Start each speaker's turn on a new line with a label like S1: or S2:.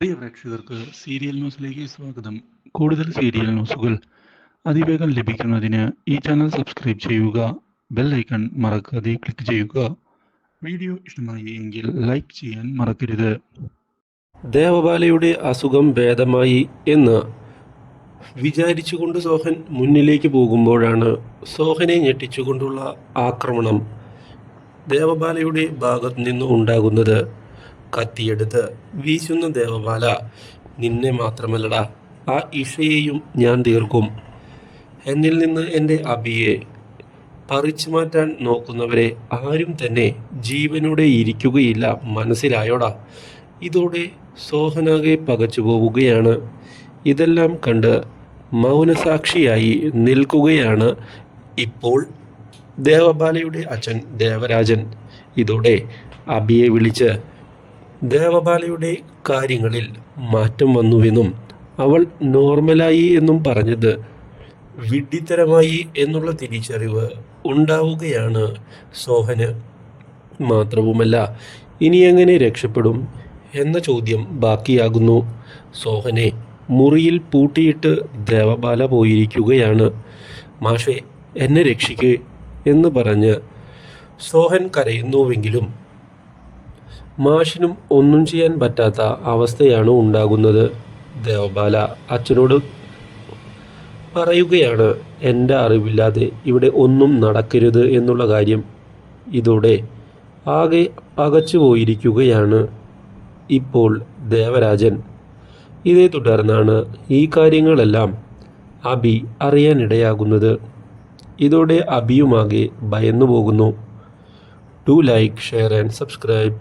S1: പ്രിയ പ്രേക്ഷകർക്ക് സീരിയൽ ന്യൂസിലേക്ക് സ്വാഗതം. കൂടുതൽ സീരിയൽ ന്യൂസുകൾ അതിവേഗം ലഭിക്കുന്നതിന് ഈ ചാനൽ സബ്സ്ക്രൈബ് ചെയ്യുക. ബെൽ ഐക്കൺ മറക്കാതെ ക്ലിക്ക് ചെയ്യുക. വീഡിയോ ഇഷ്ടമായി എങ്കിൽ ലൈക്ക് ചെയ്യാൻ മറക്കരുത്.
S2: ദേവബാലയുടെ അസുഖം ഭേദമായി എന്ന് വിചാരിച്ചുകൊണ്ട് സോഹൻ മുന്നിലേക്ക് പോകുമ്പോഴാണ് സോഹനെ ഞെട്ടിച്ചുകൊണ്ടുള്ള ആക്രമണം ദേവബാലയുടെ ഭാഗത്തു നിന്ന് ഉണ്ടാകുന്നത്. കത്തിയെടുത്ത് വീശുന്ന ദേവബാല, നിന്നെ മാത്രമല്ലടാ, ആ ഇഷയെയും ഞാൻ തീർക്കും. എന്നിൽ നിന്ന് എൻ്റെ അബിയെ പറിച്ചു മാറ്റാൻ നോക്കുന്നവരെ ആരും തന്നെ ജീവനോടെ ഇരിക്കുകയില്ല, മനസ്സിലായോടാ. ഇതോടെ സോഹനാകെ പകച്ചു പോവുകയാണ്. ഇതെല്ലാം കണ്ട് മൗനസാക്ഷിയായി നിൽക്കുകയാണ് ഇപ്പോൾ ദേവബാലയുടെ അച്ഛൻ ദേവരാജൻ. ഇതോടെ അബിയെ വിളിച്ച് ദേവബാലയുടെ കാര്യങ്ങളിൽ മാറ്റം വന്നുവെന്നും അവൾ നോർമലായി എന്നും പറഞ്ഞത് വിഡ്ഢിത്തരമായി എന്നുള്ള തിരിച്ചറിവ് ഉണ്ടാവുകയാണ് സോഹന്. മാത്രവുമല്ല, ഇനി എങ്ങനെ രക്ഷപ്പെടും എന്ന ചോദ്യം ബാക്കിയാകുന്നു. സോഹനെ മുറിയിൽ പൂട്ടിയിട്ട് ദേവബാല പോയിരിക്കുകയാണ്. മാഷെ, എന്നെ രക്ഷിക്ക് എന്ന് പറഞ്ഞ് സോഹൻ കരയുന്നുവെങ്കിലും മാഷിനും ഒന്നും ചെയ്യാൻ പറ്റാത്ത അവസ്ഥയാണ് ഉണ്ടാകുന്നത്. ദേവബാല അച്ഛനോട് പറയുകയാണ്, എൻ്റെ അറിവില്ലാതെ ഇവിടെ ഒന്നും നടക്കരുത് എന്നുള്ള കാര്യം. ഇതോടെ ആകെ പകച്ചു പോയിരിക്കുകയാണ് ഇപ്പോൾ ദേവരാജൻ. ഇതേ തുടർന്നാണ് ഈ കാര്യങ്ങളെല്ലാം അബി അറിയാനിടയാകുന്നത്. ഇതോടെ അബിയുമാകെ ഭയന്നു പോകുന്നു. Do like, share and subscribe.